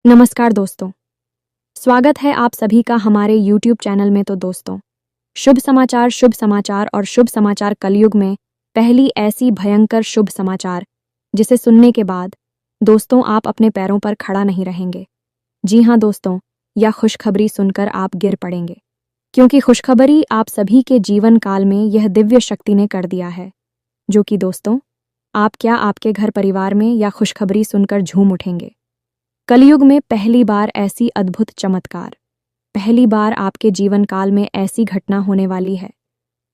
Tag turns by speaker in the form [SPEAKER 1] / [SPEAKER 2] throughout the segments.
[SPEAKER 1] नमस्कार दोस्तों, स्वागत है आप सभी का हमारे YouTube चैनल में। तो दोस्तों, शुभ समाचार और शुभ समाचार कलयुग में पहली ऐसी भयंकर शुभ समाचार जिसे सुनने के बाद दोस्तों आप अपने पैरों पर खड़ा नहीं रहेंगे। जी हाँ दोस्तों, यह खुशखबरी सुनकर आप गिर पड़ेंगे, क्योंकि खुशखबरी आप सभी के जीवन काल में यह दिव्य शक्ति ने कर दिया है, जो कि दोस्तों आप क्या आपके घर परिवार में यह खुशखबरी सुनकर झूम उठेंगे। कलयुग में पहली बार ऐसी अद्भुत चमत्कार, पहली बार आपके जीवन काल में ऐसी घटना होने वाली है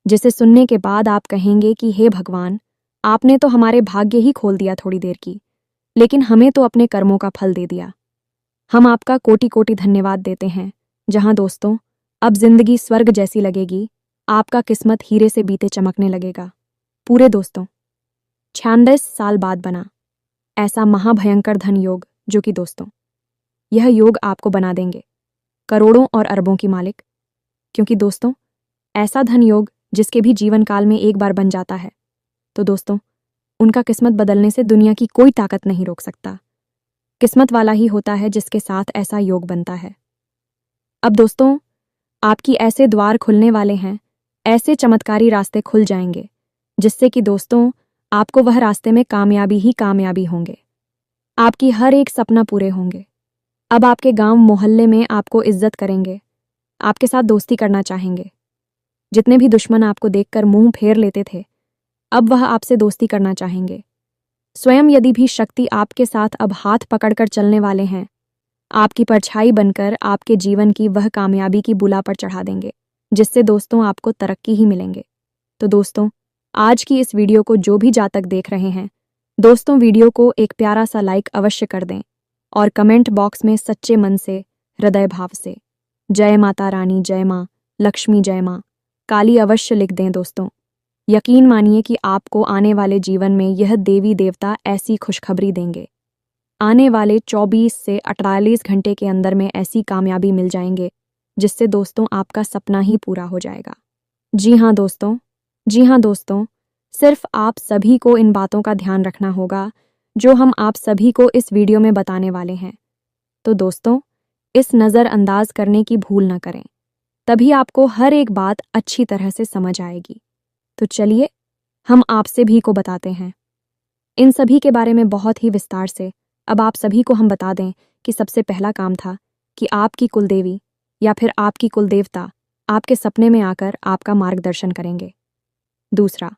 [SPEAKER 1] जिसे सुनने के बाद आप कहेंगे कि हे भगवान, आपने तो हमारे भाग्य ही खोल दिया थोड़ी देर की, लेकिन हमें तो अपने कर्मों का फल दे दिया। हम आपका कोटि कोटि धन्यवाद देते हैं। जहां दोस्तों अब जिंदगी स्वर्ग जैसी लगेगी, आपका किस्मत हीरे से बीते चमकने लगेगा। पूरे दोस्तों 96 साल बाद बना ऐसा महाभयंकर धन योग, जो कि दोस्तों यह योग आपको बना देंगे करोड़ों और अरबों की मालिक। क्योंकि दोस्तों ऐसा धन योग जिसके भी जीवन काल में एक बार बन जाता है, तो दोस्तों उनका किस्मत बदलने से दुनिया की कोई ताकत नहीं रोक सकता। किस्मत वाला ही होता है जिसके साथ ऐसा योग बनता है। अब दोस्तों आपकी ऐसे द्वार खुलने वाले हैं, ऐसे चमत्कारी रास्ते खुल जाएंगे जिससे कि दोस्तों आपको वह रास्ते में कामयाबी ही कामयाबी होंगे। आपकी हर एक सपना पूरे होंगे। अब आपके गांव मोहल्ले में आपको इज्जत करेंगे, आपके साथ दोस्ती करना चाहेंगे। जितने भी दुश्मन आपको देखकर मुंह फेर लेते थे, अब वह आपसे दोस्ती करना चाहेंगे। स्वयं यदि भी शक्ति आपके साथ अब हाथ पकड़कर चलने वाले हैं, आपकी परछाई बनकर आपके जीवन की वह कामयाबी की बुला पर चढ़ा देंगे, जिससे दोस्तों आपको तरक्की ही मिलेंगे। तो दोस्तों आज की इस वीडियो को जो भी जातक देख रहे हैं, दोस्तों वीडियो को एक प्यारा सा लाइक अवश्य कर दें और कमेंट बॉक्स में सच्चे मन से, हृदय भाव से जय माता रानी, जय माँ लक्ष्मी, जय माँ काली अवश्य लिख दें। दोस्तों यकीन मानिए कि आपको आने वाले जीवन में यह देवी देवता ऐसी खुशखबरी देंगे। आने वाले 24 से 48 घंटे के अंदर में ऐसी कामयाबी मिल जाएंगे जिससे दोस्तों आपका सपना ही पूरा हो जाएगा। जी हाँ दोस्तों, सिर्फ आप सभी को इन बातों का ध्यान रखना होगा जो हम आप सभी को इस वीडियो में बताने वाले हैं। तो दोस्तों इस नज़रअंदाज करने की भूल न करें, तभी आपको हर एक बात अच्छी तरह से समझ आएगी। तो चलिए हम आप सभी को बताते हैं इन सभी के बारे में बहुत ही विस्तार से। अब आप सभी को हम बता दें कि सबसे पहला काम था कि आपकी कुलदेवी या फिर आपकी कुलदेवता आपके सपने में आकर आपका मार्गदर्शन करेंगे। दूसरा,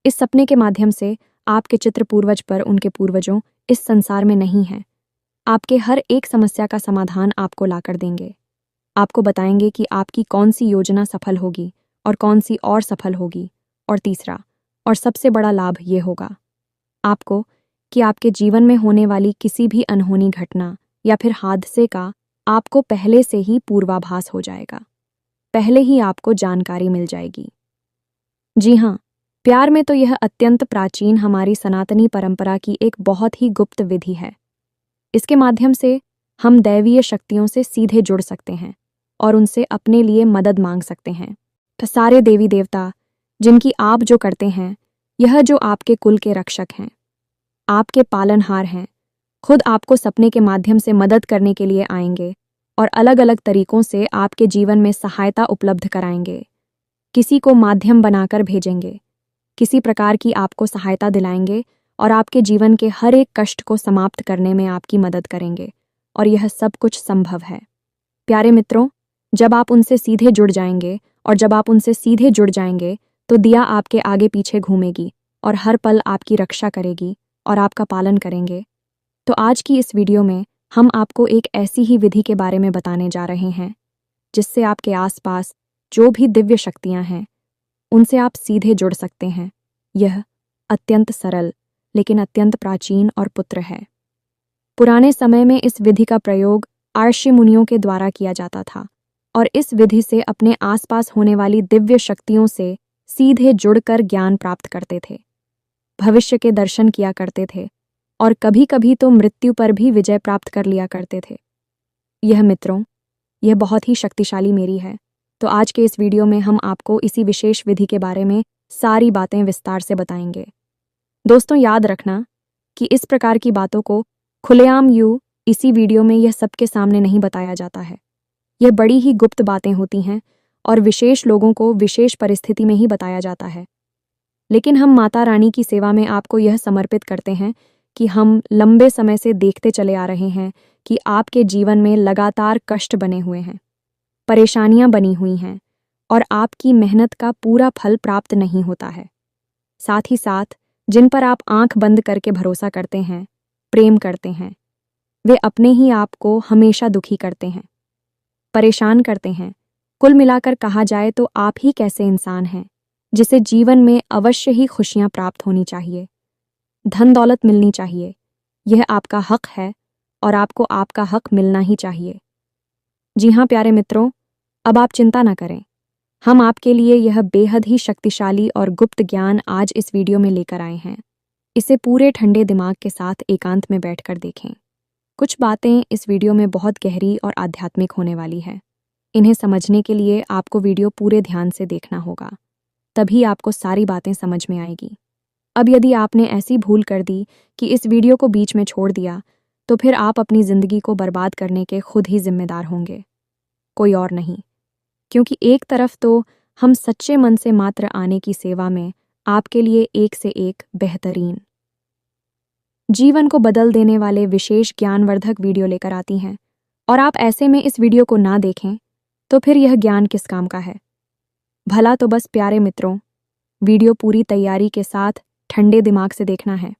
[SPEAKER 1] इस सपने के माध्यम से आपके चित्र पूर्वज पर उनके पूर्वजों इस संसार में नहीं हैं, आपके हर एक समस्या का समाधान आपको लाकर देंगे। आपको बताएंगे कि आपकी कौन सी योजना सफल होगी और कौन सी और सफल होगी। और तीसरा और सबसे बड़ा लाभ ये होगा आपको कि आपके जीवन में होने वाली किसी भी अनहोनी घटना या फिर हादसे का आपको पहले से ही पूर्वाभास हो जाएगा, पहले ही आपको जानकारी मिल जाएगी। जी हाँ, प्यार में तो यह अत्यंत प्राचीन हमारी सनातनी परंपरा की एक बहुत ही गुप्त विधि है। इसके माध्यम से हम दैवीय शक्तियों से सीधे जुड़ सकते हैं और उनसे अपने लिए मदद मांग सकते हैं। तो सारे देवी देवता जिनकी आप जो करते हैं, यह जो आपके कुल के रक्षक हैं, आपके पालनहार हैं, खुद आपको सपने के माध्यम से मदद करने के लिए आएंगे और अलग अलग तरीकों से आपके जीवन में सहायता उपलब्ध कराएंगे। किसी को माध्यम बनाकर भेजेंगे, किसी प्रकार की आपको सहायता दिलाएंगे और आपके जीवन के हर एक कष्ट को समाप्त करने में आपकी मदद करेंगे। और यह सब कुछ संभव है। प्यारे मित्रों, जब आप उनसे सीधे जुड़ जाएंगे तो दिया आपके आगे पीछे घूमेगी और हर पल आपकी रक्षा करेगी और आपका पालन करेंगे। तो आज की इस वीडियो में हम आपको एक ऐसी ही विधि के बारे में बताने जा रहे हैं जिससे आपके आसपास जो भी दिव्य शक्तियां हैं उनसे आप सीधे जुड़ सकते हैं। यह अत्यंत सरल लेकिन अत्यंत प्राचीन और पुत्र है। पुराने समय में इस विधि का प्रयोग ऋषि मुनियों के द्वारा किया जाता था और इस विधि से अपने आसपास होने वाली दिव्य शक्तियों से सीधे जुड़कर ज्ञान प्राप्त करते थे, भविष्य के दर्शन किया करते थे और कभी कभी तो मृत्यु पर भी विजय प्राप्त कर लिया करते थे। यह मित्रों, यह बहुत ही शक्तिशाली मेरी है। तो आज के इस वीडियो में हम आपको इसी विशेष विधि के बारे में सारी बातें विस्तार से बताएंगे। दोस्तों याद रखना कि इस प्रकार की बातों को खुलेआम इसी वीडियो में यह सबके सामने नहीं बताया जाता है। यह बड़ी ही गुप्त बातें होती हैं और विशेष लोगों को विशेष परिस्थिति में ही बताया जाता है। लेकिन हम माता रानी की सेवा में आपको यह समर्पित करते हैं कि हम लंबे समय से देखते चले आ रहे हैं कि आपके जीवन में लगातार कष्ट बने हुए हैं, परेशानियां बनी हुई हैं और आपकी मेहनत का पूरा फल प्राप्त नहीं होता है। साथ ही साथ जिन पर आप आंख बंद करके भरोसा करते हैं, प्रेम करते हैं, वे अपने ही आप को हमेशा दुखी करते हैं, परेशान करते हैं। कुल मिलाकर कहा जाए तो आप ही कैसे इंसान हैं जिसे जीवन में अवश्य ही खुशियां प्राप्त होनी चाहिए, धन दौलत मिलनी चाहिए। यह आपका हक है और आपको आपका हक मिलना ही चाहिए। जी हाँ प्यारे मित्रों, अब आप चिंता न करें। हम आपके लिए यह बेहद ही शक्तिशाली और गुप्त ज्ञान आज इस वीडियो में लेकर आए हैं। इसे पूरे ठंडे दिमाग के साथ एकांत में बैठकर देखें। कुछ बातें इस वीडियो में बहुत गहरी और आध्यात्मिक होने वाली है। इन्हें समझने के लिए आपको वीडियो पूरे ध्यान से देखना होगा, तभी आपको सारी बातें समझ में आएगी। अब यदि आपने ऐसी भूल कर दी कि इस वीडियो को बीच में छोड़ दिया, तो फिर आप अपनी ज़िंदगी को बर्बाद करने के खुद ही जिम्मेदार होंगे, कोई और नहीं। क्योंकि एक तरफ तो हम सच्चे मन से मात्र आने की सेवा में आपके लिए एक से एक बेहतरीन, जीवन को बदल देने वाले विशेष ज्ञानवर्धक वीडियो लेकर आती हैं, और आप ऐसे में इस वीडियो को ना देखें तो फिर यह ज्ञान किस काम का है। भला तो बस प्यारे मित्रों, वीडियो पूरी तैयारी के साथ ठंडे दिमाग से देखना है।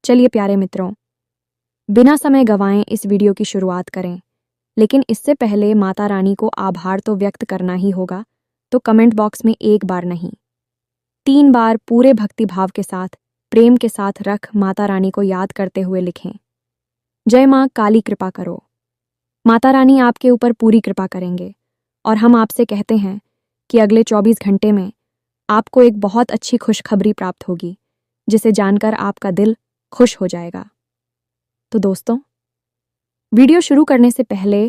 [SPEAKER 1] चलिए प्यारे मित्रों, बिना समय गंवाएं इस वीडियो की शुरुआत करें। लेकिन इससे पहले माता रानी को आभार तो व्यक्त करना ही होगा, तो कमेंट बॉक्स में एक बार नहीं, 3 बार पूरे भक्तिभाव के साथ, प्रेम के साथ रख माता रानी को याद करते हुए लिखें, जय माँ काली कृपा करो। माता रानी आपके ऊपर पूरी कृपा करेंगे और हम आपसे कहते हैं कि अगले 24 घंटे में आपको एक बहुत अच्छी खुशखबरी प्राप्त होगी, जिसे जानकर आपका दिल खुश हो जाएगा। तो दोस्तों, वीडियो शुरू करने से पहले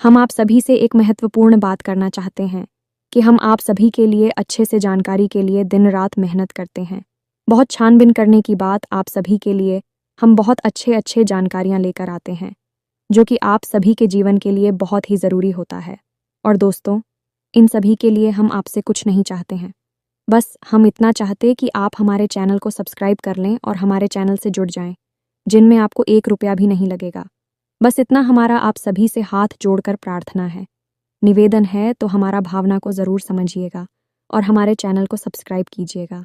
[SPEAKER 1] हम आप सभी से एक महत्वपूर्ण बात करना चाहते हैं कि हम आप सभी के लिए अच्छे से जानकारी के लिए दिन रात मेहनत करते हैं। बहुत छानबीन करने की बात आप सभी के लिए हम बहुत अच्छे जानकारियां लेकर आते हैं, जो कि आप सभी के जीवन के लिए बहुत ही ज़रूरी होता है। और दोस्तों, इन सभी के लिए हम आपसे कुछ नहीं चाहते हैं, बस हम इतना चाहते कि आप हमारे चैनल को सब्सक्राइब कर लें और हमारे चैनल से जुड़ जाएं, जिनमें आपको 1 रुपया भी नहीं लगेगा। बस इतना हमारा आप सभी से हाथ जोड़कर प्रार्थना है, निवेदन है, तो हमारा भावना को ज़रूर समझिएगा और हमारे चैनल को सब्सक्राइब कीजिएगा।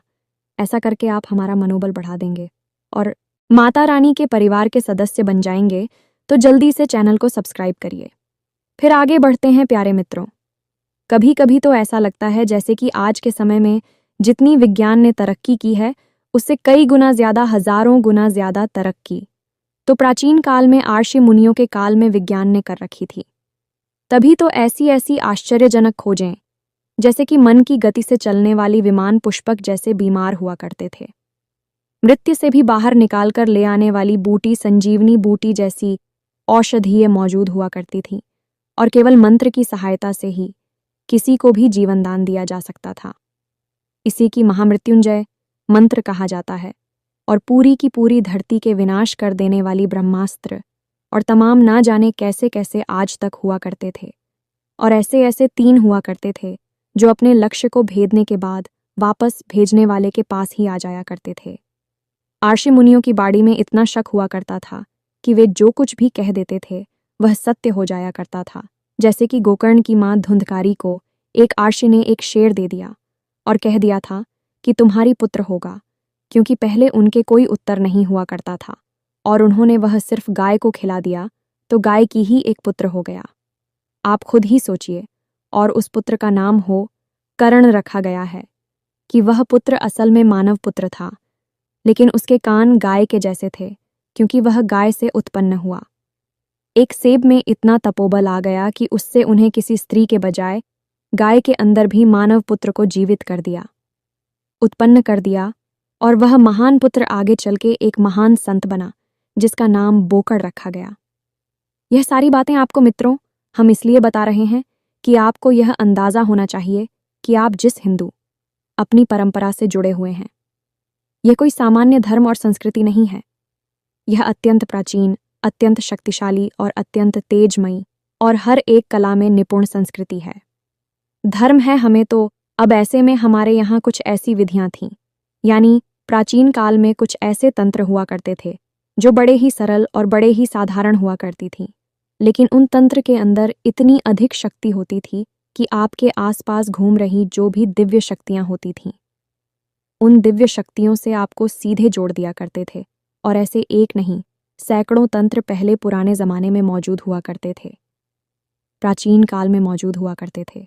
[SPEAKER 1] ऐसा करके आप हमारा मनोबल बढ़ा देंगे और माता रानी के परिवार के सदस्य बन जाएंगे। तो जल्दी से चैनल को सब्सक्राइब करिए। फिर आगे बढ़ते हैं प्यारे मित्रों। कभी कभी तो ऐसा लगता है जैसे कि आज के समय में जितनी विज्ञान ने तरक्की की है, उससे कई गुना ज़्यादा, हजारों गुना ज़्यादा तरक्की तो प्राचीन काल में आर्षि मुनियों के काल में विज्ञान ने कर रखी थी। तभी तो ऐसी आश्चर्यजनक खोजें, जैसे कि मन की गति से चलने वाली विमान पुष्पक जैसे बीमार हुआ करते थे, मृत्यु से भी बाहर निकालकर ले आने वाली बूटी संजीवनी बूटी जैसी औषधीय मौजूद हुआ करती थी, और केवल मंत्र की सहायता से ही किसी को भी जीवन दान दिया जा सकता था। इसी की महामृत्युंजय मंत्र कहा जाता है, और पूरी की पूरी धरती के विनाश कर देने वाली ब्रह्मास्त्र और तमाम ना जाने कैसे कैसे आज तक हुआ करते थे। और ऐसे 3 हुआ करते थे जो अपने लक्ष्य को भेदने के बाद वापस भेजने वाले के पास ही आ जाया करते थे। आर्षि मुनियों की बाड़ी में इतना शक हुआ करता था कि वे जो कुछ भी कह देते थे वह सत्य हो जाया करता था। जैसे कि गोकर्ण की मां धुंधकारी को एक आर्षि ने एक शेर दे दिया और कह दिया था कि तुम्हारी पुत्र होगा, क्योंकि पहले उनके कोई उत्तर नहीं हुआ करता था और उन्होंने वह सिर्फ गाय को खिला दिया, तो गाय की ही एक पुत्र हो गया। आप खुद ही सोचिए, और उस पुत्र का नाम हो कर्ण रखा गया है कि वह पुत्र असल में मानव पुत्र था, लेकिन उसके कान गाय के जैसे थे, क्योंकि वह गाय से उत्पन्न हुआ। एक सेब में इतना तपोबल आ गया कि उससे उन्हें किसी स्त्री के बजाय गाय के अंदर भी मानव पुत्र को जीवित कर दिया, उत्पन्न कर दिया, और वह महान पुत्र आगे चल के एक महान संत बना, जिसका नाम बोकड़ रखा गया। यह सारी बातें आपको मित्रों हम इसलिए बता रहे हैं कि आपको यह अंदाज़ा होना चाहिए कि आप जिस हिंदू अपनी परंपरा से जुड़े हुए हैं, यह कोई सामान्य धर्म और संस्कृति नहीं है। यह अत्यंत प्राचीन, अत्यंत शक्तिशाली और अत्यंत तेजमयी और हर एक कला में निपुण संस्कृति है। धर्म है हमें तो अब ऐसे में हमारे यहाँ कुछ ऐसी विधियां थीं, यानी प्राचीन काल में कुछ ऐसे तंत्र हुआ करते थे जो बड़े ही सरल और बड़े ही साधारण हुआ करती थीं, लेकिन उन तंत्र के अंदर इतनी अधिक शक्ति होती थी कि आपके आसपास घूम रही जो भी दिव्य शक्तियां होती थीं, उन दिव्य शक्तियों से आपको सीधे जोड़ दिया करते थे। और ऐसे एक नहीं, सैकड़ों तंत्र पहले पुराने जमाने में मौजूद हुआ करते थे, प्राचीन काल में मौजूद हुआ करते थे।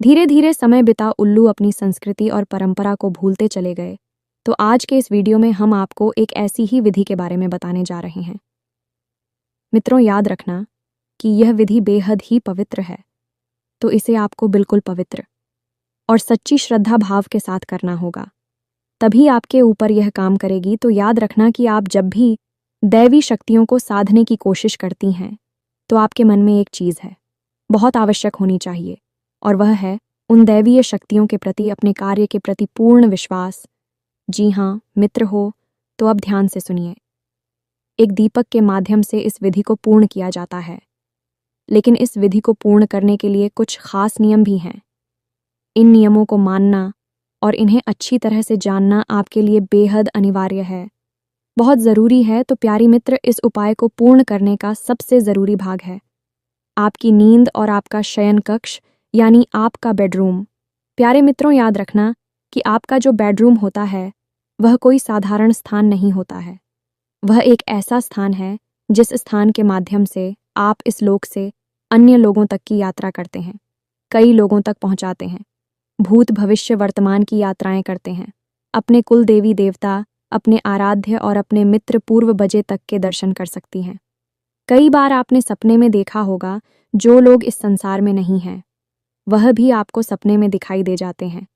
[SPEAKER 1] धीरे धीरे समय बिता उल्लू अपनी संस्कृति और परंपरा को भूलते चले गए, तो आज के इस वीडियो में हम आपको एक ऐसी ही विधि के बारे में बताने जा रहे हैं। मित्रों, याद रखना कि यह विधि बेहद ही पवित्र है, तो इसे आपको बिल्कुल पवित्र और सच्ची श्रद्धा भाव के साथ करना होगा, तभी आपके ऊपर यह काम करेगी। तो याद रखना कि आप जब भी दैवी शक्तियों को साधने की कोशिश करती हैं, तो आपके मन में एक चीज़ है, बहुत आवश्यक होनी चाहिए, और वह है उन दैवीय शक्तियों के प्रति अपने कार्य के प्रति पूर्ण विश्वास। जी हाँ मित्र हो, तो अब ध्यान से सुनिए। एक दीपक के माध्यम से इस विधि को पूर्ण किया जाता है, लेकिन इस विधि को पूर्ण करने के लिए कुछ खास नियम भी हैं। इन नियमों को मानना और इन्हें अच्छी तरह से जानना आपके लिए बेहद अनिवार्य है, बहुत ज़रूरी है। तो प्यारी मित्र, इस उपाय को पूर्ण करने का सबसे ज़रूरी भाग है आपकी नींद और आपका शयन कक्ष, यानी आपका बेडरूम। प्यारे मित्रों, याद रखना कि आपका जो बेडरूम होता है वह कोई साधारण स्थान नहीं होता है। वह एक ऐसा स्थान है जिस स्थान के माध्यम से आप इस लोक से अन्य लोगों तक की यात्रा करते हैं, कई लोगों तक पहुंचाते हैं, भूत भविष्य वर्तमान की यात्राएं करते हैं, अपने कुल देवी देवता, अपने आराध्य और अपने मित्र पूर्व बजे तक के दर्शन कर सकती हैं। कई बार आपने सपने में देखा होगा जो लोग इस संसार में नहीं हैं, वह भी आपको सपने में दिखाई दे जाते हैं।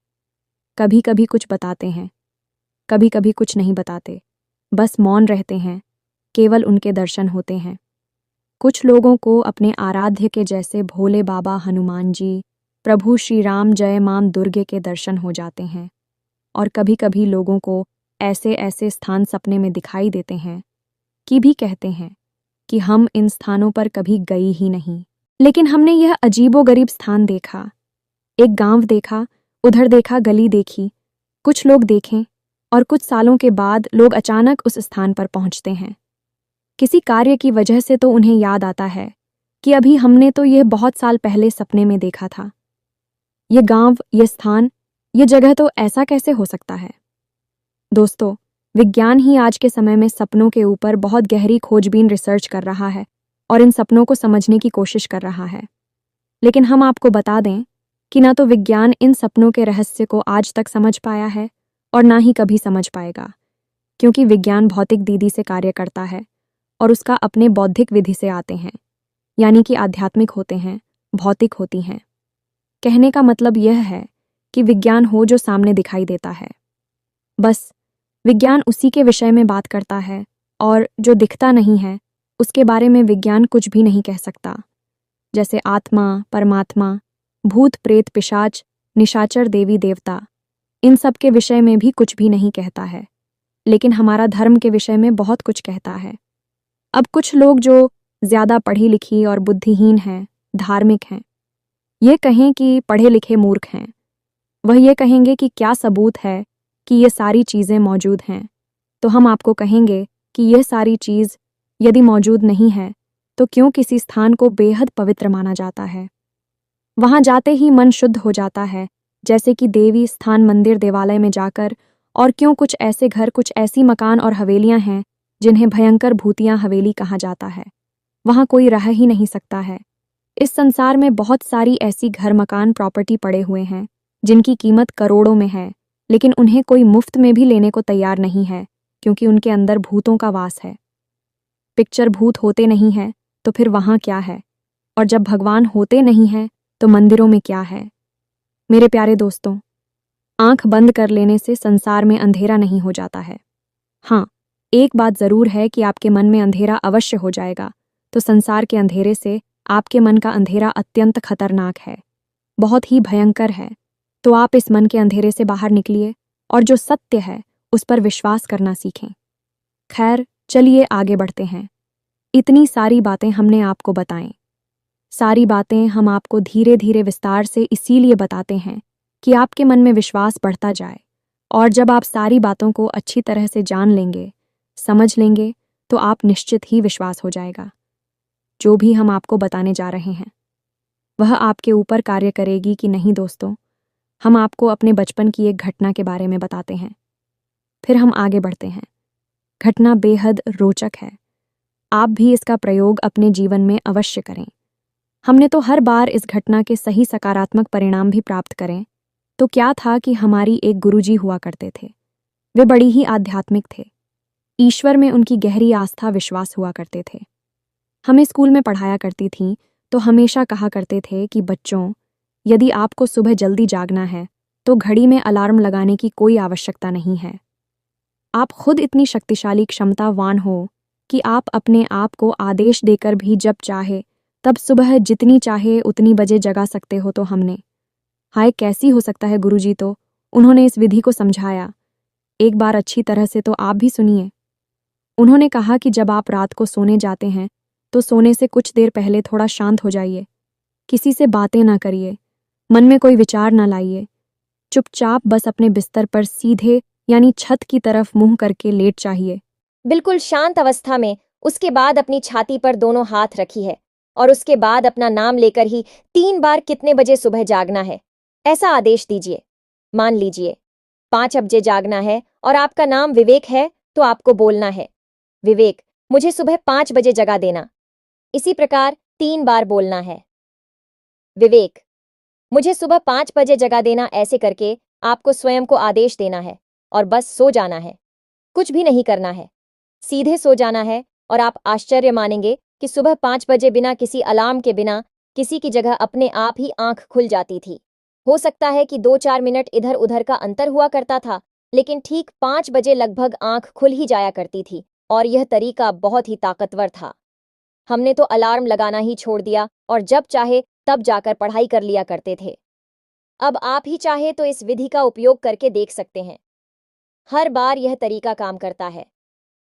[SPEAKER 1] कभी कभी कुछ बताते हैं, कभी कभी कुछ नहीं बताते, बस मौन रहते हैं, केवल उनके दर्शन होते हैं। कुछ लोगों को अपने आराध्य के जैसे भोले बाबा हनुमान जी, प्रभु श्री राम, जय मां दुर्गे के दर्शन हो जाते हैं। और कभी कभी लोगों को ऐसे ऐसे स्थान सपने में दिखाई देते हैं कि भी कहते हैं कि हम इन स्थानों पर कभी गई ही नहीं, लेकिन हमने यह अजीबोगरीब स्थान देखा, एक गांव देखा, उधर देखा, गली देखी, कुछ लोग देखें, और कुछ सालों के बाद लोग अचानक उस स्थान पर पहुंचते हैं। किसी कार्य की वजह से तो उन्हें याद आता है कि अभी हमने तो यह बहुत साल पहले सपने में देखा था। ये गांव, ये स्थान, ये जगह तो ऐसा कैसे हो सकता है? दोस्तों, विज्ञान ही आज के समय में सपनों के ऊपर बहुत गहरी खोजबीन रिसर्च कर रहा है और इन सपनों को समझने की कोशिश कर रहा है। लेकिन हम आपको बता दें कि ना तो विज्ञान इन सपनों के रहस्य को आज तक समझ पाया है और ना ही कभी समझ पाएगा, क्योंकि विज्ञान भौतिक दीदी से कार्य करता है और उसका अपने बौद्धिक विधि से आते हैं, यानी कि आध्यात्मिक होते हैं, भौतिक होती हैं। कहने का मतलब यह है कि विज्ञान हो जो सामने दिखाई देता है, बस विज्ञान उसी के विषय में बात करता है, और जो दिखता नहीं है उसके बारे में विज्ञान कुछ भी नहीं कह सकता। जैसे आत्मा, परमात्मा, भूत प्रेत, पिशाच, निशाचर, देवी देवता, इन सब के विषय में भी कुछ भी नहीं कहता है, लेकिन हमारा धर्म के विषय में बहुत कुछ कहता है। अब कुछ लोग जो ज़्यादा पढ़ी लिखी और बुद्धिहीन हैं, धार्मिक हैं, ये कहें कि पढ़े लिखे मूर्ख हैं, वह ये कहेंगे कि क्या सबूत है कि ये सारी चीज़ें मौजूद हैं। तो हम आपको कहेंगे कि यह सारी चीज़ यदि मौजूद नहीं है तो क्यों किसी स्थान को बेहद पवित्र माना जाता है? वहाँ जाते ही मन शुद्ध हो जाता है, जैसे कि देवी स्थान, मंदिर, देवालय में जाकर। और क्यों कुछ ऐसे घर, कुछ ऐसी मकान और हवेलियाँ हैं जिन्हें भयंकर भूतिया हवेली कहा जाता है, वहाँ कोई रह ही नहीं सकता है। इस संसार में बहुत सारी ऐसी घर, मकान, प्रॉपर्टी पड़े हुए हैं जिनकी कीमत करोड़ों में है, लेकिन उन्हें कोई मुफ्त में भी लेने को तैयार नहीं है, क्योंकि उनके अंदर भूतों का वास है। पिक्चर भूत होते नहीं है तो फिर वहाँ क्या है? और जब भगवान होते नहीं हैं तो मंदिरों में क्या है? मेरे प्यारे दोस्तों, आंख बंद कर लेने से संसार में अंधेरा नहीं हो जाता है। हाँ, एक बात ज़रूर है कि आपके मन में अंधेरा अवश्य हो जाएगा, तो संसार के अंधेरे से आपके मन का अंधेरा अत्यंत खतरनाक है, बहुत ही भयंकर है। तो आप इस मन के अंधेरे से बाहर निकलिए और जो सत्य है उस पर विश्वास करना सीखें। खैर, चलिए आगे बढ़ते हैं। इतनी सारी बातें हमने आपको बताएं। सारी बातें हम आपको धीरे धीरे विस्तार से इसीलिए बताते हैं कि आपके मन में विश्वास बढ़ता जाए, और जब आप सारी बातों को अच्छी तरह से जान लेंगे, समझ लेंगे, तो आप निश्चित ही विश्वास हो जाएगा। जो भी हम आपको बताने जा रहे हैं वह आपके ऊपर कार्य करेगी कि नहीं दोस्तों। हम आपको अपने बचपन की एक घटना के बारे में बताते हैं, फिर हम आगे बढ़ते हैं। घटना बेहद रोचक है, आप भी इसका प्रयोग अपने जीवन में अवश्य करें। हमने तो हर बार इस घटना के सही सकारात्मक परिणाम भी प्राप्त करें। तो क्या था कि हमारी एक गुरुजी हुआ करते थे। वे बड़ी ही आध्यात्मिक थे, ईश्वर में उनकी गहरी आस्था विश्वास हुआ करते थे। हमें स्कूल में पढ़ाया करती थीं तो हमेशा कहा करते थे कि बच्चों, यदि आपको सुबह जल्दी जागना है तो घड़ी में अलार्म लगाने की कोई आवश्यकता नहीं है। आप खुद इतनी शक्तिशाली क्षमतावान हो कि आप अपने आप को आदेश देकर भी जब चाहे तब सुबह जितनी चाहे उतनी बजे जगा सकते हो। तो हमने, हाय कैसी हो सकता है गुरुजी, तो उन्होंने इस विधि को समझाया। एक बार अच्छी तरह से तो आप भी सुनिए। उन्होंने कहा कि जब आप रात को सोने जाते हैं तो सोने से कुछ देर पहले थोड़ा शांत हो जाइए, किसी से बातें ना करिए, मन में कोई विचार ना लाइए, चुपचाप बस अपने बिस्तर पर सीधे यानी छत की तरफ मुंह करके लेट जाइए।
[SPEAKER 2] बिल्कुल शांत अवस्था में उसके बाद अपनी छाती पर दोनों हाथ रखी है और उसके बाद अपना नाम लेकर ही 3 बार कितने बजे सुबह जागना है ऐसा आदेश दीजिए। मान लीजिए 5 बजे जागना है और आपका नाम विवेक है, तो आपको बोलना है, विवेक मुझे सुबह 5 बजे जगा देना। इसी प्रकार 3 बार बोलना है, विवेक मुझे सुबह 5 बजे जगा देना। ऐसे करके आपको स्वयं को आदेश देना है और बस सो जाना है, कुछ भी नहीं करना है, सीधे सो जाना है। और आप आश्चर्य मानेंगे कि सुबह 5 बजे बिना किसी अलार्म के, बिना किसी की जगह अपने आप ही आंख खुल जाती थी। हो सकता है कि 2-4 मिनट इधर उधर का अंतर हुआ करता था, लेकिन ठीक 5 बजे लगभग आंख खुल ही जाया करती थी। और यह तरीका बहुत ही ताकतवर था। हमने तो अलार्म लगाना ही छोड़ दिया और जब चाहे तब जाकर पढ़ाई कर लिया करते थे। अब आप ही चाहे तो इस विधि का उपयोग करके देख सकते हैं। हर बार यह तरीका काम करता है,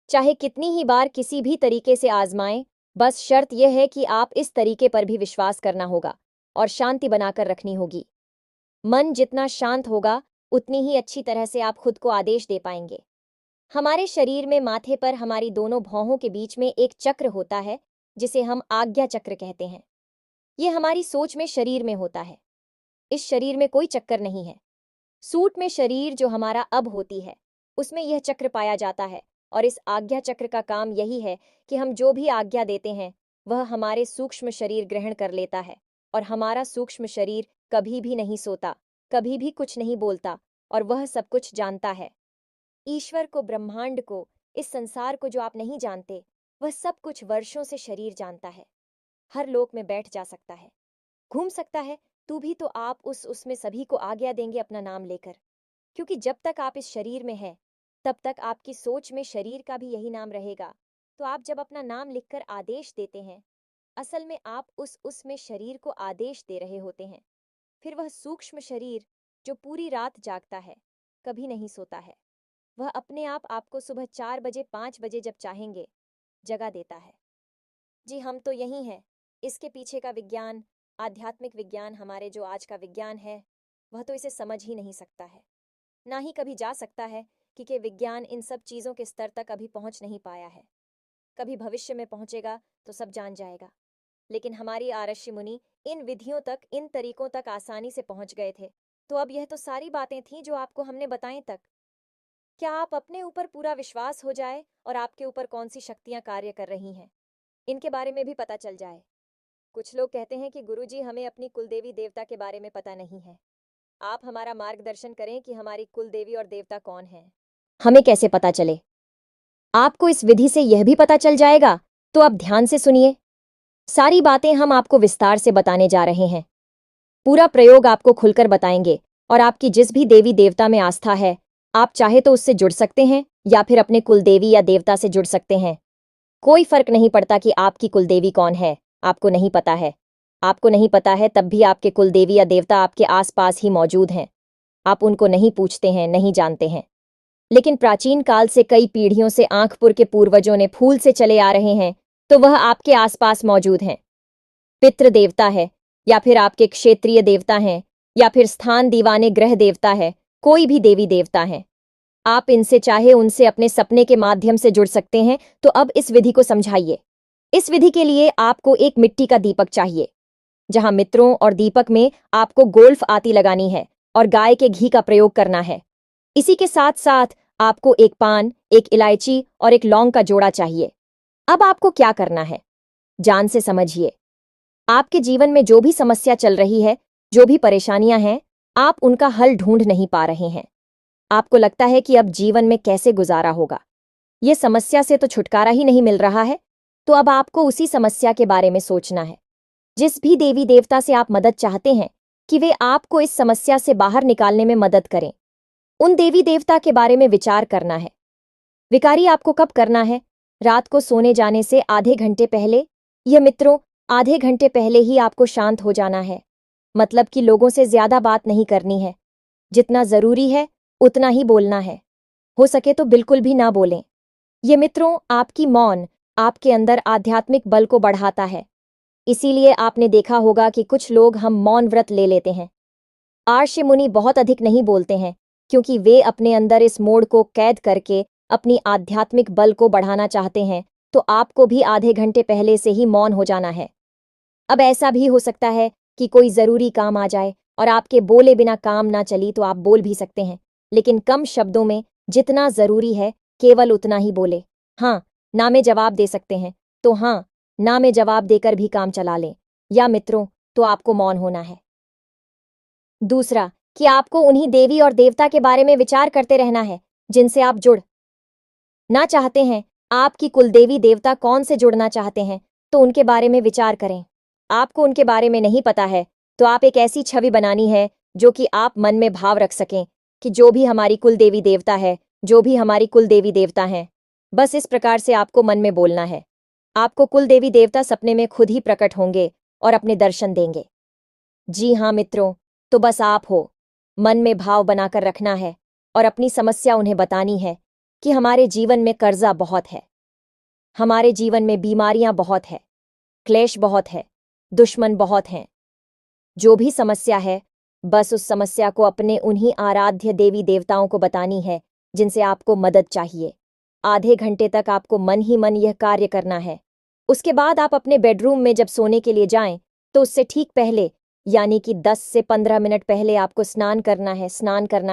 [SPEAKER 2] चाहे कितनी ही बार किसी भी तरीके से आजमाएं। बस शर्त यह है कि आप इस तरीके पर भी विश्वास करना होगा और शांति बनाकर रखनी होगी। मन जितना शांत होगा उतनी ही अच्छी तरह से आप खुद को आदेश दे पाएंगे। हमारे शरीर में माथे पर हमारी दोनों भौहों के बीच में एक चक्र होता है जिसे हम आज्ञा चक्र कहते हैं। यह हमारी सोच में शरीर में होता है। इस शरीर में कोई चक्कर नहीं है। सूट में शरीर जो हमारा अब होती है उसमें यह चक्र पाया जाता है। और इस आज्ञा चक्र का काम यही है कि हम जो भी आज्ञा देते हैं वह हमारे सूक्ष्म शरीर ग्रहण कर लेता है। और हमारा सूक्ष्म शरीर कभी भी नहीं सोता, कभी भी कुछ नहीं बोलता, और वह सब कुछ जानता है। ईश्वर को, ब्रह्मांड को, इस संसार को जो आप नहीं जानते, वह सब कुछ वर्षों से शरीर जानता है। हर लोक में बैठ जा सकता है, घूम सकता है, तू भी तो आप उसमें सभी को आज्ञा देंगे अपना नाम लेकर। क्योंकि जब तक आप इस शरीर में हैं तब तक आपकी सोच में शरीर का भी यही नाम रहेगा। तो आप जब अपना नाम लिखकर आदेश देते हैं, असल में आप उसमें शरीर को आदेश दे रहे होते हैं। फिर वह सूक्ष्म शरीर जो पूरी रात जागता है, कभी नहीं सोता है, वह अपने आप आपको सुबह 4 बजे 5 बजे जब चाहेंगे जगा देता है। जी हम तो यही हैं। इसके पीछे का विज्ञान, आध्यात्मिक विज्ञान, हमारे जो आज का विज्ञान है वह तो इसे समझ ही नहीं सकता है, ना ही कभी जा सकता है, क्योंकि विज्ञान इन सब चीज़ों के स्तर तक अभी पहुंच नहीं पाया है। कभी भविष्य में पहुंचेगा तो सब जान जाएगा। लेकिन हमारी आरष्य मुनि इन विधियों तक, इन तरीकों तक आसानी से पहुंच गए थे। तो अब यह तो सारी बातें थीं जो आपको हमने बताएं तक। क्या आप अपने ऊपर पूरा विश्वास हो जाए और आपके ऊपर कौन सी शक्तियां कार्य कर रही हैं, इनके बारे में भी पता चल जाए। कुछ लोग कहते हैं कि गुरुजी हमें अपनी कुलदेवी देवता के बारे में पता नहीं है। आप हमारा मार्गदर्शन करें कि हमारी कुलदेवी और देवता कौन है। हमें कैसे पता चले? आपको इस विधि से यह भी पता चल जाएगा। तो आप ध्यान से सुनिए, सारी बातें हम आपको विस्तार से बताने जा रहे हैं। पूरा प्रयोग आपको खुलकर बताएंगे। और आपकी जिस भी देवी देवता में आस्था है, आप चाहे तो उससे जुड़ सकते हैं या फिर अपने कुलदेवी या देवता से जुड़ सकते हैं। कोई फर्क नहीं पड़ता कि आपकी कुलदेवी कौन है। आपको नहीं पता है, आपको नहीं पता है, तब भी आपके कुलदेवी या देवता आपके आसपास ही मौजूद हैं। आप उनको नहीं पूछते हैं, नहीं जानते हैं। लेकिन प्राचीन काल से, कई पीढ़ियों से आंखपुर के पूर्वजों ने फूल से चले आ रहे हैं तो वह आपके आसपास मौजूद हैं। पितृ देवता है, या फिर आपके क्षेत्रीय देवता हैं, या फिर स्थान दीवाने ग्रह देवता है, कोई भी देवी देवता है। आप इनसे चाहे उनसे अपने सपने के माध्यम से जुड़ सकते हैं। तो अब इस विधि को समझाइए। इस विधि के लिए आपको एक मिट्टी का दीपक चाहिए, जहां मित्रों और दीपक में आपको गोल्फ आती लगानी है और गाय के घी का प्रयोग करना है। इसी के साथ साथ आपको एक पान, एक इलायची और एक लौंग का जोड़ा चाहिए। अब आपको क्या करना है, जान से समझिए। आपके जीवन में जो भी समस्या चल रही है, जो भी परेशानियां हैं, आप उनका हल ढूंढ नहीं पा रहे हैं। आपको लगता है कि अब जीवन में कैसे गुजारा होगा, यह समस्या से तो छुटकारा ही नहीं मिल रहा है। तो अब आपको उसी समस्या के बारे में सोचना है। जिस भी देवी देवता से आप मदद चाहते हैं कि वे आपको इस समस्या से बाहर निकालने में मदद करें, उन देवी देवता के बारे में विचार करना है। विकारी आपको कब करना है? रात को सोने जाने से आधे घंटे पहले। यह मित्रों, आधे घंटे पहले ही आपको शांत हो जाना है। मतलब कि लोगों से ज्यादा बात नहीं करनी है। जितना जरूरी है उतना ही बोलना है। हो सके तो बिल्कुल भी ना बोलें। ये मित्रों, आपकी मौन आपके अंदर आध्यात्मिक बल को बढ़ाता है। इसीलिए आपने देखा होगा कि कुछ लोग हम मौन व्रत ले लेते हैं। आर्ष मुनि बहुत अधिक नहीं बोलते हैं, क्योंकि वे अपने अंदर इस मोड़ को कैद करके अपनी आध्यात्मिक बल को बढ़ाना चाहते हैं। तो आपको भी आधे घंटे पहले से ही मौन हो जाना है। अब ऐसा भी हो सकता है कि कोई जरूरी काम आ जाए और आपके बोले बिना काम ना चली, तो आप बोल भी सकते हैं, लेकिन कम शब्दों में। जितना जरूरी है केवल उतना ही बोले। हाँ, ना में जवाब दे सकते हैं तो हाँ, ना में जवाब देकर भी काम चला लें। या मित्रों, तो आपको मौन होना है। दूसरा, कि आपको उन्हीं देवी और देवता के बारे में विचार करते रहना है जिनसे आप जुड़ ना चाहते हैं। आपकी कुलदेवी देवता कौन से जुड़ना चाहते हैं, तो उनके बारे में विचार करें। आपको उनके बारे में नहीं पता है, तो आप एक ऐसी छवि बनानी है जो कि आप मन में भाव रख सकें कि जो भी हमारी कुलदेवी देवता है, जो भी हमारी कुलदेवी देवता हैं। बस इस प्रकार से आपको मन में बोलना है। आपको कुलदेवी देवता सपने में खुद ही प्रकट होंगे और अपने दर्शन देंगे। जी हाँ मित्रों, तो बस आप हो। मन में भाव बनाकर रखना है और अपनी समस्या उन्हें बतानी है कि हमारे जीवन में कर्जा बहुत है, हमारे जीवन में बीमारियां बहुत है, क्लेश बहुत है, दुश्मन बहुत हैं। जो भी समस्या है, बस उस समस्या को अपने उन्हीं आराध्य देवी देवताओं को बतानी है जिनसे आपको मदद चाहिए। आधे घंटे तक आपको मन ही मन यह कार्य करना है। उसके बाद आप अपने बेडरूम में जब सोने के लिए जाएं, तो उससे ठीक पहले, यानी कि 10 से 15 मिनट पहले आपको स्नान करना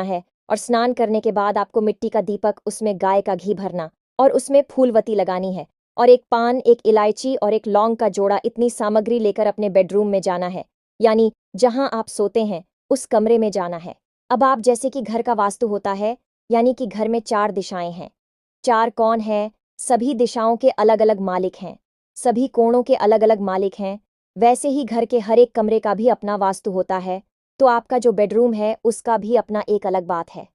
[SPEAKER 2] है। और स्नान करने के बाद आपको मिट्टी का दीपक, उसमें गाय का घी भरना और उसमें फूलवती लगानी है। और एक पान, एक इलायची और एक लौंग का जोड़ा, इतनी सामग्री लेकर अपने बेडरूम में जाना है। यानी जहां आप सोते हैं उस कमरे में जाना है। अब आप जैसे कि घर का वास्तु होता है, यानी कि घर में 4 दिशाएं हैं। 4 कौन है? सभी दिशाओं के अलग अलग मालिक हैं, सभी कोणों के अलग अलग मालिक हैं। वैसे ही घर के हर एक कमरे का भी अपना वास्तु होता है। तो आपका जो बेडरूम है उसका भी अपना एक अलग बात है।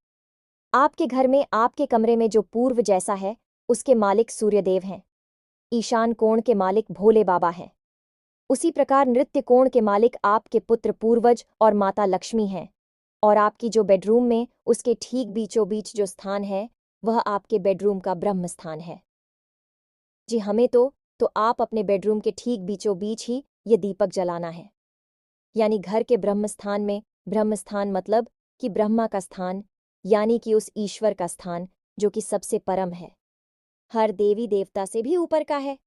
[SPEAKER 2] आपके घर में, आपके कमरे में जो पूर्व जैसा है, उसके मालिक सूर्यदेव हैं। ईशान कोण के मालिक भोले बाबा हैं। उसी प्रकार नृत्य कोण के मालिक आपके पुत्र पूर्वज और माता लक्ष्मी हैं। और आपकी जो बेडरूम में, उसके ठीक बीचों बीच जो स्थान है, वह आपके बेडरूम का ब्रह्म स्थान है। जी हमें तो आप अपने बेडरूम के ठीक बीचों बीच ही ये दीपक जलाना है। यानी घर के ब्रह्म स्थान में, ब्रह्म स्थान मतलब कि ब्रह्मा का स्थान, यानी कि उस ईश्वर का स्थान जो कि सबसे परम है, हर देवी देवता से भी ऊपर का है।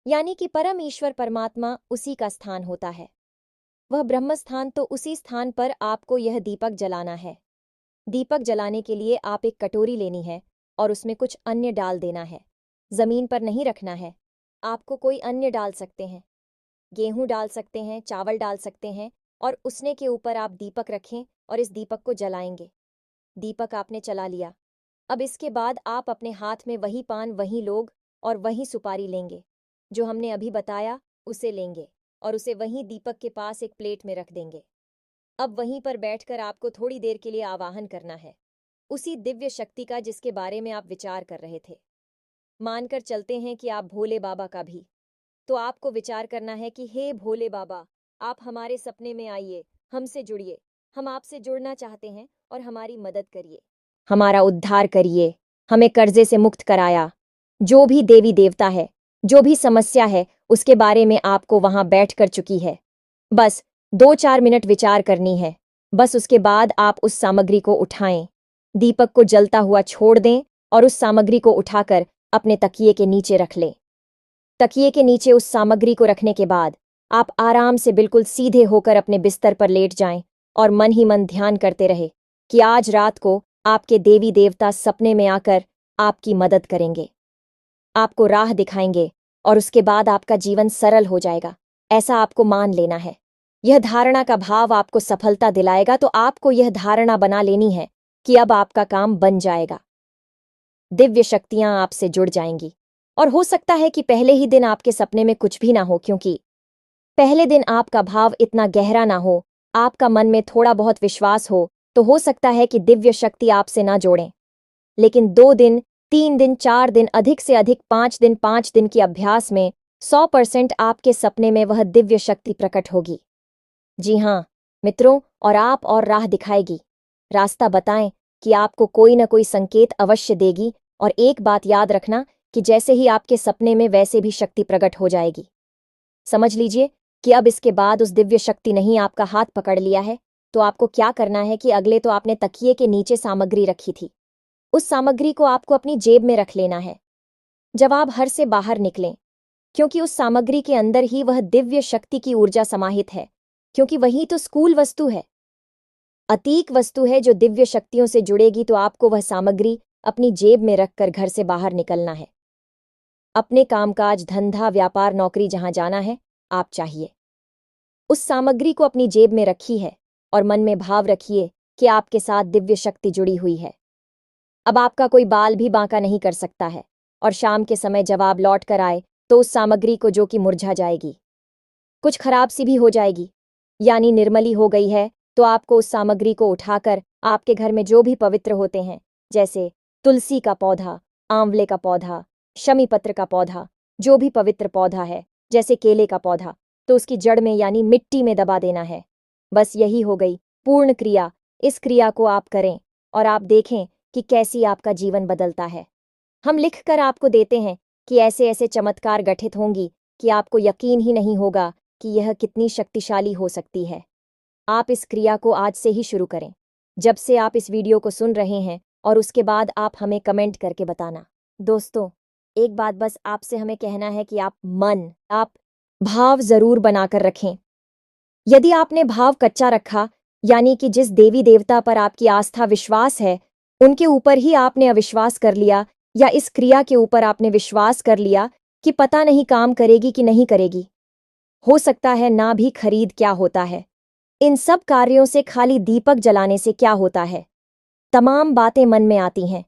[SPEAKER 2] यानी कि परम ईश्वर परमात्मा, उसी का स्थान होता है वह ब्रह्म स्थान। तो उसी स्थान पर आपको यह दीपक जलाना है। दीपक जलाने के लिए आप एक कटोरी लेनी है और उसमें कुछ अन्य डाल देना है। जमीन पर नहीं रखना है। आपको कोई अन्य डाल सकते हैं, गेहूं डाल सकते हैं, चावल डाल सकते हैं। और उसने के ऊपर आप दीपक रखें और इस दीपक को जलाएंगे। दीपक आपने चला लिया। अब इसके बाद आप अपने हाथ में वही पान, वही लोग और वही सुपारी लेंगे जो हमने अभी बताया, उसे लेंगे और उसे वहीं दीपक के पास एक प्लेट में रख देंगे। अब वहीं पर बैठकर आपको थोड़ी देर के लिए आवाहन करना है उसी दिव्य शक्ति का जिसके बारे में आप विचार कर रहे थे। मानकर चलते हैं कि आप भोले बाबा का भी, तो आपको विचार करना है कि हे भोले बाबा, आप हमारे सपने में आइए, हमसे जुड़िए। हम आपसे जुड़ना चाहते हैं और हमारी मदद करिए, हमारा उद्धार करिए, हमें कर्जे से मुक्त कराया। जो भी देवी देवता है, जो भी समस्या है उसके बारे में आपको वहां बैठ कर चुकी है। बस 2-4 मिनट विचार करनी है। बस उसके बाद आप उस सामग्री को उठाएं, दीपक को जलता हुआ छोड़ दें और उस सामग्री को उठाकर अपने तकिए के नीचे रख लें। तकिए के नीचे उस सामग्री को रखने के बाद आप आराम से बिल्कुल सीधे होकर अपने बिस्तर पर लेट जाएं और मन ही मन ध्यान करते रहे कि आज रात को आपके देवी देवता सपने में आकर आपकी मदद करेंगे, आपको राह दिखाएंगे और उसके बाद आपका जीवन सरल हो जाएगा। ऐसा आपको मान लेना है। यह धारणा का भाव आपको सफलता दिलाएगा, तो आपको यह धारणा बना लेनी है कि अब आपका काम बन जाएगा। दिव्य शक्तियां आपसे जुड़ जाएंगी और हो सकता है कि पहले ही दिन आपके सपने में कुछ भी ना हो, क्योंकि पहले दिन आपका भाव इतना गहरा ना हो, आपका मन में थोड़ा बहुत विश्वास हो सकता है कि दिव्य शक्ति आपसे ना जोड़ें। लेकिन 2 दिन, 3 दिन, 4 दिन, अधिक से अधिक 5 दिन की अभ्यास में 100% आपके सपने में वह दिव्य शक्ति प्रकट होगी। जी हाँ मित्रों, और आप और राह दिखाएगी, रास्ता बताएं कि आपको कोई न कोई संकेत अवश्य देगी। और एक बात याद रखना कि जैसे ही आपके सपने में वैसे भी शक्ति प्रकट हो जाएगी। समझ लीजिए कि अब इसके बाद उस दिव्य शक्ति नहीं आपका हाथ पकड़ लिया है, तो आपको क्या करना है कि अगले तो आपने तकिए के नीचे सामग्री रखी थी, उस सामग्री को आपको अपनी जेब में रख लेना है जब आप घर से बाहर निकलें, क्योंकि उस सामग्री के अंदर ही वह दिव्य शक्ति की ऊर्जा समाहित है, क्योंकि वही तो स्कूल वस्तु है, अतीक वस्तु है जो दिव्य शक्तियों से जुड़ेगी। तो आपको वह सामग्री अपनी जेब में रखकर घर से बाहर निकलना है। अपने कामकाज, धंधा, व्यापार, नौकरी जहां जाना है आप चाहिए, उस सामग्री को अपनी जेब में रखी है और मन में भाव रखिए कि आपके साथ दिव्य शक्ति जुड़ी हुई है। अब आपका कोई बाल भी बांका नहीं कर सकता है और शाम के समय जब आप लौट कर आए तो उस सामग्री को, जो कि मुरझा जाएगी, कुछ खराब सी भी हो जाएगी, यानी निर्मली हो गई है, तो आपको उस सामग्री को उठाकर आपके घर में जो भी पवित्र होते हैं, जैसे तुलसी का पौधा, आंवले का पौधा, शमी पत्र का पौधा, जो भी पवित्र पौधा है, जैसे केले का पौधा, तो उसकी जड़ में यानी मिट्टी में दबा देना है। बस यही हो गई पूर्ण क्रिया। इस क्रिया को आप करें और आप देखें कि कैसी आपका जीवन बदलता है। हम लिख कर आपको देते हैं कि ऐसे ऐसे चमत्कार घटित होंगी कि आपको यकीन ही नहीं होगा कि यह कितनी शक्तिशाली हो सकती है। आप इस क्रिया को आज से ही शुरू करें, जब से आप इस वीडियो को सुन रहे हैं, और उसके बाद आप हमें कमेंट करके बताना। दोस्तों, एक बात बस आपसे हमें कहना है कि आप भाव जरूर बनाकर रखें। यदि आपने भाव कच्चा रखा, यानी कि जिस देवी देवता पर आपकी आस्था विश्वास है उनके ऊपर ही आपने अविश्वास कर लिया, या इस क्रिया के ऊपर आपने विश्वास कर लिया कि पता नहीं काम करेगी कि नहीं करेगी, हो सकता है ना भी खरीद क्या होता है, इन सब कार्यों से खाली दीपक जलाने से क्या होता है। तमाम बातें मन में आती हैं,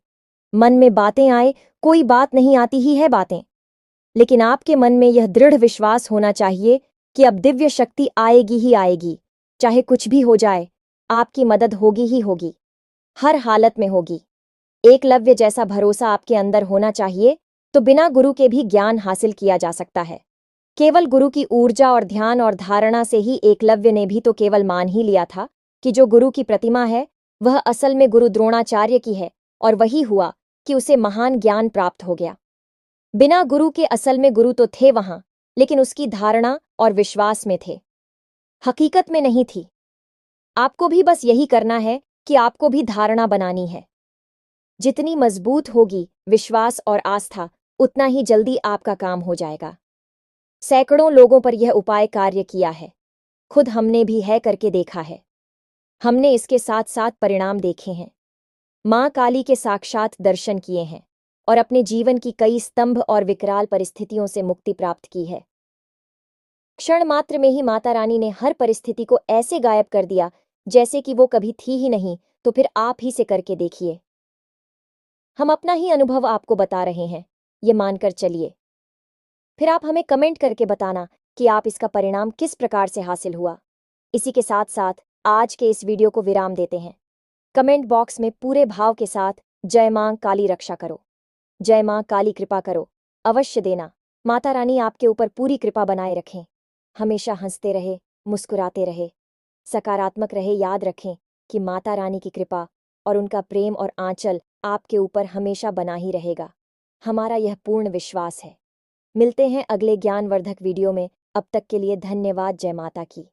[SPEAKER 2] मन में बातें आए, कोई बात नहीं आती ही है बातें, लेकिन आपके मन में यह दृढ़ विश्वास होना चाहिए कि अब दिव्य शक्ति आएगी ही आएगी, चाहे कुछ भी हो जाए, आपकी मदद होगी ही होगी, हर हालत में होगी। एकलव्य जैसा भरोसा आपके अंदर होना चाहिए, तो बिना गुरु के भी ज्ञान हासिल किया जा सकता है। केवल गुरु की ऊर्जा और ध्यान और धारणा से ही एकलव्य ने भी तो केवल मान ही लिया था कि जो गुरु की प्रतिमा है वह असल में गुरु द्रोणाचार्य की है, और वही हुआ कि उसे महान ज्ञान प्राप्त हो गया। बिना गुरु के असल में गुरु तो थे वहां, लेकिन उसकी धारणा और विश्वास में थे, हकीकत में नहीं थी। आपको भी बस यही करना है कि आपको भी धारणा बनानी है। जितनी मजबूत होगी विश्वास और आस्था, उतना ही जल्दी आपका काम हो जाएगा। सैकड़ों लोगों पर यह उपाय कार्य किया है, खुद हमने भी है करके देखा है। हमने इसके साथ साथ परिणाम देखे हैं, मां काली के साक्षात दर्शन किए हैं और अपने जीवन की कई स्तंभ और विकराल परिस्थितियों से मुक्ति प्राप्त की है। क्षण मात्र में ही माता रानी ने हर परिस्थिति को ऐसे गायब कर दिया जैसे कि वो कभी थी ही नहीं। तो फिर आप ही से करके देखिए। हम अपना ही अनुभव आपको बता रहे हैं, ये मानकर चलिए। फिर आप हमें कमेंट करके बताना कि आप इसका परिणाम किस प्रकार से हासिल हुआ। इसी के साथ साथ आज के इस वीडियो को विराम देते हैं। कमेंट बॉक्स में पूरे भाव के साथ जय मां काली रक्षा करो, जय मां काली कृपा करो अवश्य देना। माता रानी आपके ऊपर पूरी कृपा बनाए रखें, हमेशा हंसते रहे, मुस्कुराते रहे, सकारात्मक रहे। याद रखें कि माता रानी की कृपा और उनका प्रेम और आंचल आपके ऊपर हमेशा बना ही रहेगा, हमारा यह पूर्ण विश्वास है। मिलते हैं अगले ज्ञानवर्धक वीडियो में। अब तक के लिए धन्यवाद। जय माता की।